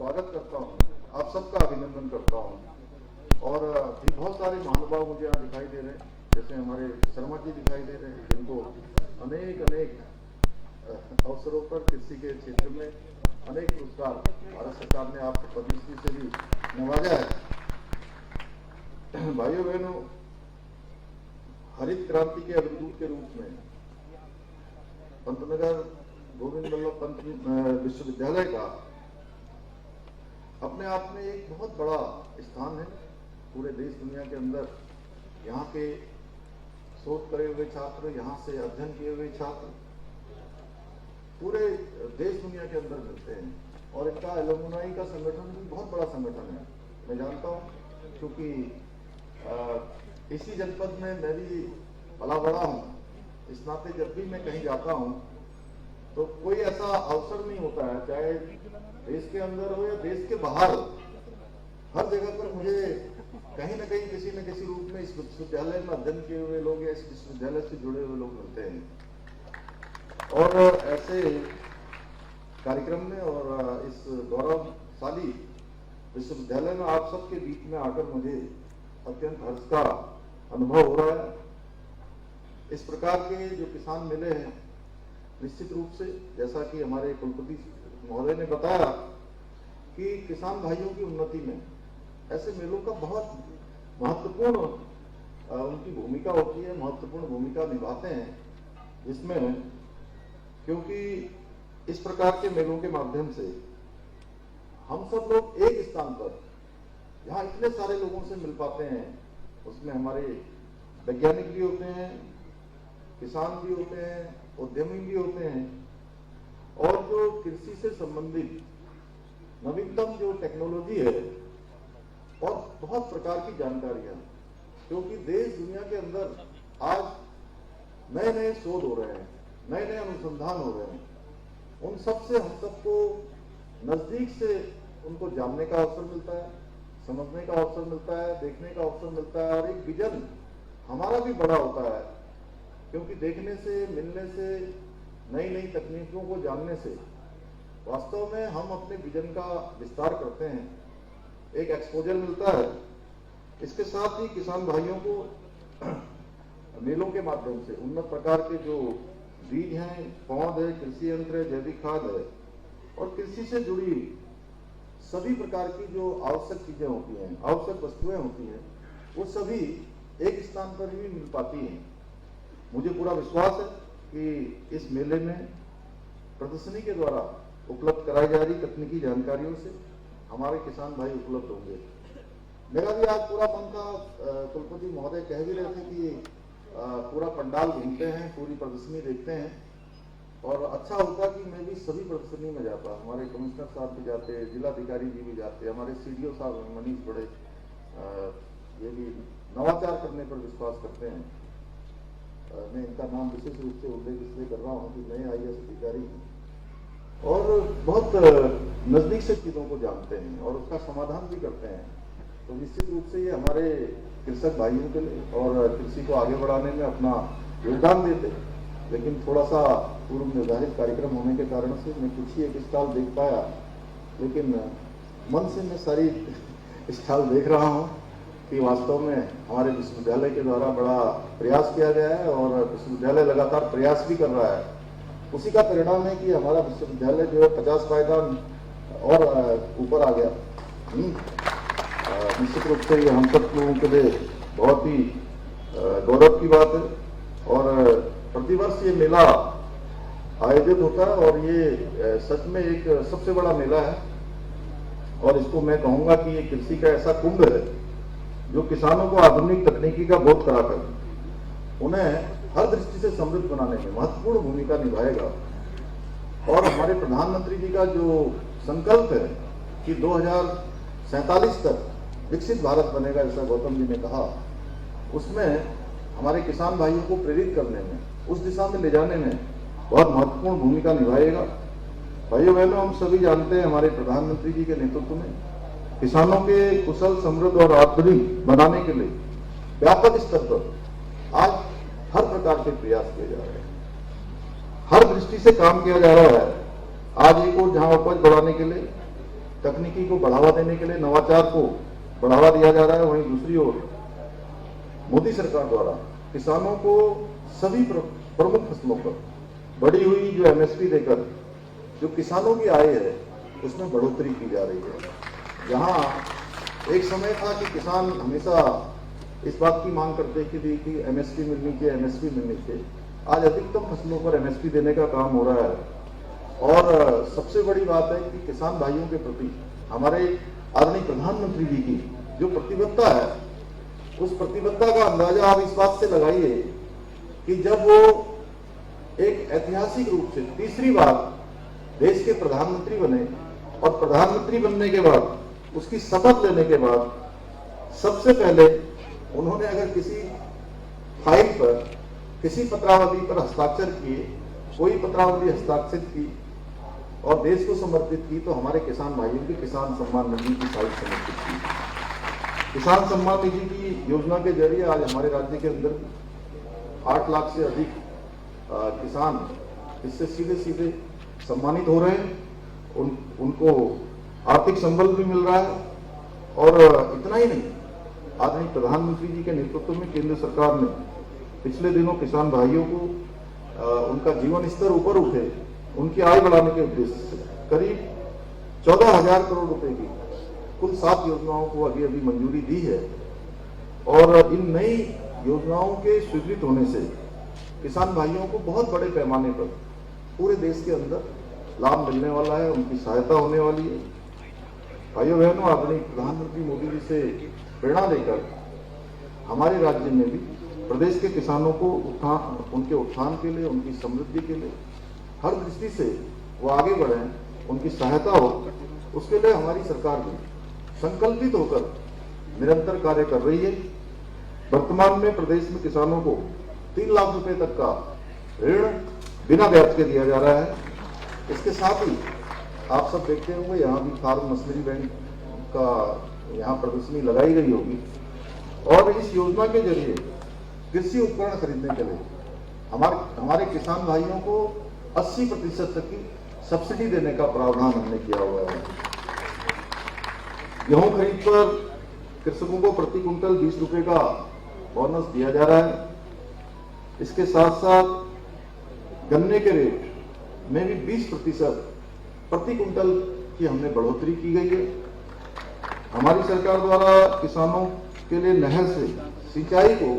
स्वागत करता हूँ, आप सबका अभिनंदन करता हूँ। और भी बहुत सारे महानुभाव मुझे यहाँ दिखाई दे रहे हैं, जैसे हमारे शर्मा जी दिखाई दे रहे हैं, जिनको अनेक अवसरों पर कृषि के क्षेत्र में अनेक पुरस्कार भारत सरकार ने आपको पद्मश्री से भी नवाजा है। भाइयों बहनों, हरित क्रांति के अग्रदूत के रूप में पंतनगर गोविंद वल्लभ पंत विश्वविद्यालय का अपने आप में एक बहुत बड़ा स्थान है पूरे देश दुनिया के अंदर। यहाँ के शोध करे हुए छात्र, यहाँ से अध्ययन किए हुए छात्र पूरे देश दुनिया के अंदर मिलते हैं, और इनका एलुमनाई का संगठन भी बहुत बड़ा संगठन है। मैं जानता हूँ क्योंकि इसी जनपद में मैं भी पला बड़ा हूँ, इस नाते जब भी मैं कहीं जाता हूँ तो कोई ऐसा अवसर नहीं होता है, चाहे देश के अंदर हो या देश के बाहर हो, हर जगह पर मुझे कहीं न कहीं किसी न किसी रूप में इस विश्वविद्यालय में अध्ययन किए हुए लोग या इस विश्वविद्यालय से जुड़े हुए लोग मिलते हैं। और ऐसे कार्यक्रम में और इस गौरवशाली विश्वविद्यालय में आप सबके बीच में आकर मुझे अत्यंत हर्ष का अनुभव हो रहा है। इस प्रकार के जो किसान मेले हैं, निश्चित रूप से जैसा कि हमारे कुलपति महोदय ने बताया कि किसान भाइयों की उन्नति में ऐसे मेलों का बहुत महत्वपूर्ण उनकी भूमिका होती है, महत्वपूर्ण भूमिका निभाते हैं, जिसमें क्योंकि इस प्रकार के मेलों के माध्यम से हम सब लोग एक स्थान पर जहाँ इतने सारे लोगों से मिल पाते हैं, उसमें हमारे वैज्ञानिक भी होते हैं, किसान भी होते हैं, उद्यमी भी होते हैं, और जो कृषि से संबंधित नवीनतम जो टेक्नोलॉजी है और बहुत प्रकार की जानकारियां, क्योंकि देश दुनिया के अंदर आज नए नए शोध हो रहे हैं, नए नए अनुसंधान हो रहे हैं, उन सब से हम सबको नजदीक से उनको जानने का अवसर मिलता है, समझने का अवसर मिलता है, देखने का अवसर मिलता है, और एक विजन हमारा भी बड़ा होता है, क्योंकि देखने से, मिलने से, नई नई तकनीकों को जानने से वास्तव में हम अपने विजन का विस्तार करते हैं, एक एक्सपोजर मिलता है। इसके साथ ही किसान भाइयों को मेलों के माध्यम से उन्नत प्रकार के जो बीज हैं, पौध है, कृषि यंत्र है, जैविक खाद है, और कृषि से जुड़ी सभी प्रकार की जो आवश्यक चीजें होती हैं, आवश्यक वस्तुएं होती हैं, वो सभी एक स्थान पर ही मिल पाती हैं। मुझे पूरा विश्वास है कि इस मेले में प्रदर्शनी के द्वारा उपलब्ध कराई जा रही तकनीकी जानकारियों से हमारे किसान भाई उपलब्ध होंगे। मेरा भी आज पूरा मन था, कुलपति महोदय कह भी रहे थे कि पूरा पंडाल घूमते हैं, पूरी प्रदर्शनी देखते हैं, और अच्छा होता कि मैं भी सभी प्रदर्शनी में जाता। हमारे कमिश्नर साहब भी जाते, जिलाधिकारी जी भी जाते, हमारे सीडीओ साहब मनीष बड़े ये भी नवाचार करने पर विश्वास करते हैं। मैं इनका नाम विशेष रूप से उल्लेख इसलिए कर रहा हूँ कि नए IAS अधिकारी और बहुत नजदीक से चीजों को जानते हैं और उसका समाधान भी करते हैं। तो निश्चित रूप से ये हमारे कृषक भाइयों के लिए और कृषि को आगे बढ़ाने में अपना योगदान देते, लेकिन थोड़ा सा पूर्व निर्धारित कार्यक्रम होने के कारण से मैं कुछ ही एक स्टॉल देख पाया, लेकिन मन से मैं सारी स्टॉल देख रहा हूँ कि वास्तव में हमारे विश्वविद्यालय के द्वारा बड़ा प्रयास किया गया है और विश्वविद्यालय लगातार प्रयास भी कर रहा है। उसी का परिणाम है कि हमारा विश्वविद्यालय जो है 50 पायदान और ऊपर आ गया। निश्चित रूप से ये हम सब लोगों के लिए बहुत ही गौरव की बात है। और प्रतिवर्ष ये मेला आयोजित होता है और ये सच में एक सबसे बड़ा मेला है, और इसको मैं कहूँगा कि ये कृषि का ऐसा कुंभ है जो किसानों को आधुनिक तकनीकी का बोध कराकर उन्हें हर दृष्टि से समृद्ध बनाने में महत्वपूर्ण भूमिका निभाएगा। और हमारे प्रधानमंत्री जी का जो संकल्प है कि 2047 तक विकसित भारत बनेगा, जैसा गौतम जी ने कहा, उसमें हमारे किसान भाइयों को प्रेरित करने में, उस दिशा में ले जाने में बहुत महत्वपूर्ण भूमिका निभाएगा। भाइयों बहनों, हम सभी जानते हैं हमारे प्रधानमंत्री जी के नेतृत्व में किसानों के कुशल, समृद्ध और आधुनिक बनाने के लिए व्यापक स्तर पर आज हर प्रकार के प्रयास किए जा रहे हैं, हर दृष्टि से काम किया जा रहा है। आज एक और जहां उपज बढ़ाने के लिए तकनीकी को बढ़ावा देने के लिए नवाचार को बढ़ावा दिया जा रहा है। वहीं दूसरी ओर मोदी सरकार द्वारा किसानों को सभी प्रमुख फसलों पर बढ़ी हुई जो एमएसपी देकर जो किसानों की आय है उसमें बढ़ोतरी की जा रही है। जहां एक समय था कि किसान हमेशा इस बात की मांग करते कि एमएसपी मिलनी चाहिए, एमएसपी मिलनी चाहिए। आज अधिकतम फसलों पर एमएसपी देने का काम हो रहा है। और सबसे बड़ी बात है कि किसान भाइयों के प्रति हमारे आदरणीय प्रधानमंत्री जी की जो प्रतिबद्धता है, उस प्रतिबद्धता का अंदाजा आप इस बात से लगाइए कि जब वो एक ऐतिहासिक रूप से तीसरी बार देश के प्रधानमंत्री बने और प्रधानमंत्री बनने के बाद उसकी शपथ लेने के बाद सबसे पहले उन्होंने अगर किसी फाइल पर, किसी पत्रावली पर हस्ताक्षर किए, कोई पत्रावली हस्ताक्षरित की और देश को समर्पित की तो हमारे किसान भाइयों की किसान सम्मान निधि की फाइल समर्पित की। किसान सम्मान निधि की योजना के जरिए आज हमारे राज्य के अंदर 8 लाख से अधिक किसान इससे सीधे सीधे सम्मानित हो रहे हैं। उनको आर्थिक संबल भी मिल रहा है। और इतना ही नहीं, आदरणीय प्रधानमंत्री जी के नेतृत्व में केंद्र सरकार ने पिछले दिनों किसान भाइयों को उनका जीवन स्तर ऊपर उठे, उनकी आय बढ़ाने के उद्देश्य से करीब 14,000 करोड़ रुपए की कुल 7 योजनाओं को अभी मंजूरी दी है। और इन नई योजनाओं के स्वीकृत होने से किसान भाइयों को बहुत बड़े पैमाने पर पूरे देश के अंदर लाभ मिलने वाला है, उनकी सहायता होने वाली है। भाइयों बहनों, आदरणीय प्रधानमंत्री मोदी जी से प्रेरणा लेकर हमारे राज्य में भी प्रदेश के किसानों को उनके उत्थान के लिए, उनकी समृद्धि के लिए हर दृष्टि से वो आगे बढ़े, उनकी सहायता हो, उसके लिए हमारी सरकार भी संकल्पित होकर निरंतर कार्य कर रही है। वर्तमान में प्रदेश में किसानों को 3 लाख रुपए तक का ऋण बिना ब्याज के दिया जा रहा है। इसके साथ ही आप सब देखते होंगे यहाँ भी फार्म मशीनरी बैंक का यहाँ प्रदर्शनी लगाई गई होगी। और इस योजना के जरिए कृषि उपकरण खरीदने के लिए हमारे किसान भाइयों को 80% तक की सब्सिडी देने का प्रावधान हमने किया हुआ है। गेहूं खरीद पर कृषकों को प्रति कुंटल 20 रुपए का बोनस दिया जा रहा है। इसके साथ साथ गन्ने के रेट में भी 20% प्रति कुंटल की हमने बढ़ोतरी की गई है। हमारी सरकार द्वारा किसानों के लिए नहर से सिंचाई को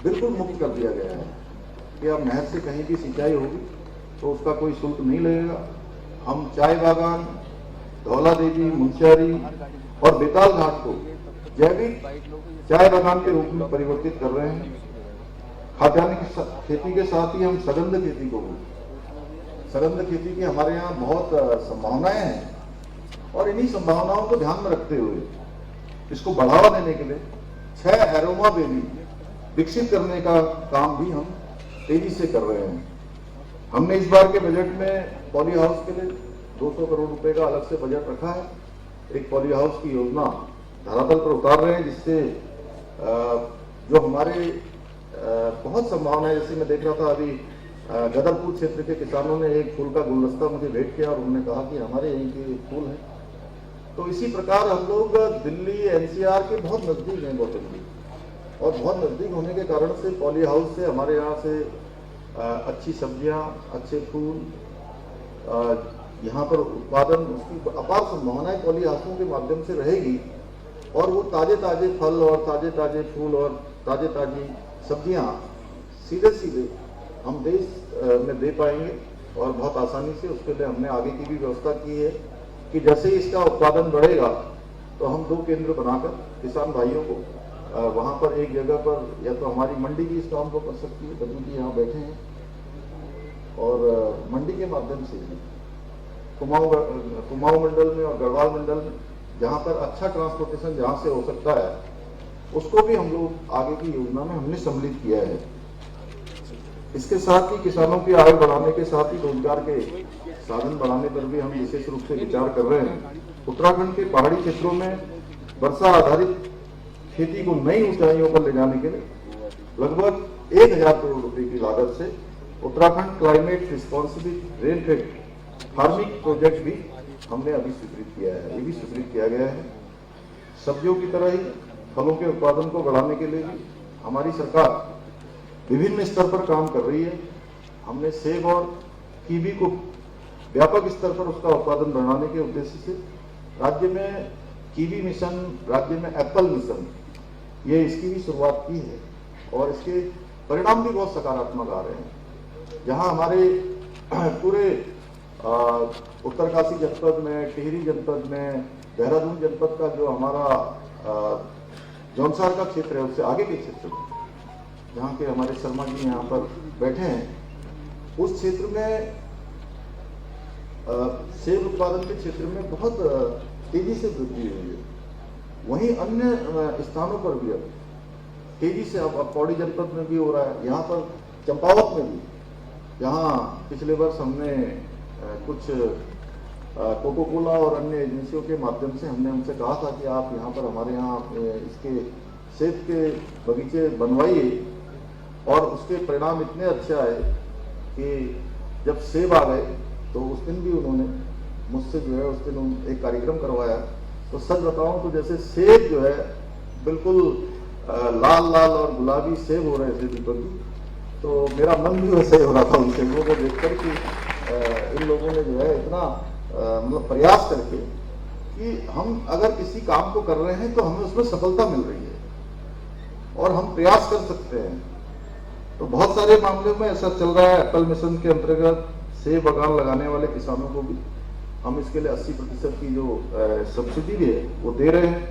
बिल्कुल मुक्त कर दिया गया है कि अब नहर से कहीं भी सिंचाई होगी तो उसका कोई शुल्क नहीं लगेगा। हम चाय बागान, धौला देवी, मुंशियारी और बेताल घाट को जैविक चाय बागान के रूप में परिवर्तित कर रहे हैं। खाद्यान्न की खेती के साथ ही हम सगंध खेती को, सगंध खेती की हमारे यहाँ बहुत संभावनाएं हैं और इन्हीं संभावनाओं को ध्यान में रखते हुए इसको बढ़ावा देने के लिए 6 एरोमा बेबी विकसित करने का काम भी हम तेजी से कर रहे हैं। हमने इस बार के बजट में पॉली हाउस के लिए 200 करोड़ रुपए का अलग से बजट रखा है। एक पॉली हाउस की योजना धरातल पर उतार रहे हैं, जिससे जो हमारे बहुत संभावना है। जैसे मैं देख रहा था अभी गदरपुर क्षेत्र के किसानों ने एक फूल का गुलदस्ता मुझे भेंट किया और उन्होंने कहा कि हमारे यहीं के फूल हैं। तो इसी प्रकार हम लोग दिल्ली एनसीआर के बहुत नजदीक हैं गौतम जी, और बहुत नजदीक होने के कारण से पॉली हाउस से हमारे यहाँ से अच्छी सब्जियां, अच्छे फूल यहाँ पर उत्पादन, उसकी अपार संभावनाएं पॉली हाउसों के माध्यम से रहेगी। और वो ताजे ताजे फल और ताजे ताजे फूल और ताजे ताजी सब्जियां सीधे सीधे हम देश में दे पाएंगे और बहुत आसानी से। उसके लिए हमने आगे की भी व्यवस्था की है कि जैसे ही इसका उत्पादन बढ़ेगा तो हम 2 केंद्र बनाकर किसान भाइयों को वहाँ पर एक जगह पर, या तो हमारी मंडी भी इस काम को कर सकती है, बदू जी यहाँ बैठे हैं, और मंडी के माध्यम से भी कुमाऊं मंडल में और गढ़वाल मंडल में जहाँ पर अच्छा ट्रांसपोर्टेशन जहाँ से हो सकता है उसको भी हम लोग आगे की योजना में हमने सम्मिलित किया है। इसके साथ ही किसानों की आय बढ़ाने के साथ ही रोजगार के साधन बढ़ाने पर भी हम विशेष रूप से विचार कर रहे हैं। उत्तराखंड के पहाड़ी क्षेत्रों में वर्षा आधारित खेती को नई ऊंचाइयों पर ले जाने के लिए लगभग 1,000 करोड़ रुपए की लागत से Uttarakhand climate responsibility rainfed farming project भी हमने अभी स्वीकृत किया है। ये भी स्वीकृत किया गया है। सब्जियों की तरह ही फलों के उत्पादन को बढ़ाने के लिए भी हमारी सरकार विभिन्न स्तर पर काम कर रही है। हमने सेब और कीवी को व्यापक स्तर पर उसका उत्पादन बढ़ाने के उद्देश्य से राज्य में कीवी मिशन, राज्य में एप्पल मिशन, ये इसकी भी शुरुआत की है और इसके परिणाम भी बहुत सकारात्मक आ रहे हैं। जहां हमारे पूरे उत्तरकाशी जनपद में, टिहरी जनपद में, देहरादून जनपद का जो हमारा जौनसार का क्षेत्र है, उससे आगे के क्षेत्र में जहाँ के हमारे शर्मा जी यहाँ पर बैठे हैं, उस क्षेत्र में सेब उत्पादन के क्षेत्र में बहुत तेजी से वृद्धि हुई है। वहीं अन्य स्थानों पर भी अब तेजी से अब पौड़ी जनपद में भी हो रहा है। यहाँ पर चंपावत में भी, जहाँ पिछले वर्ष हमने कुछ कोको कोला और अन्य एजेंसियों के माध्यम से हमने उनसे कहा था कि आप यहाँ पर हमारे यहाँ इसके सेब के बगीचे बनवाइए, और उसके परिणाम इतने अच्छे आए कि जब सेब आ गए तो उस दिन भी उन्होंने मुझसे जो है उस दिन एक कार्यक्रम करवाया। तो सच बताऊं तो जैसे सेब जो है बिल्कुल लाल लाल और गुलाबी सेब हो रहे थे दीपक जी, तो मेरा मन भी वैसे ही हो रहा था उन सेबों को देखकर कि इन लोगों ने जो है इतना मतलब प्रयास करके कि हम अगर किसी काम को कर रहे हैं तो हमें उसमें सफलता मिल रही है और हम प्रयास कर सकते हैं। तो बहुत सारे मामलों में ऐसा चल रहा है। एप्पल मिशन के अंतर्गत सेब बागान लगाने वाले किसानों को भी हम इसके लिए 80% की जो सब्सिडी भी है वो दे रहे हैं।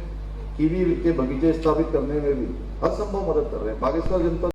कीवी के बगीचे स्थापित करने में भी हर संभव मदद कर रहे हैं। बागेश्वर जनपद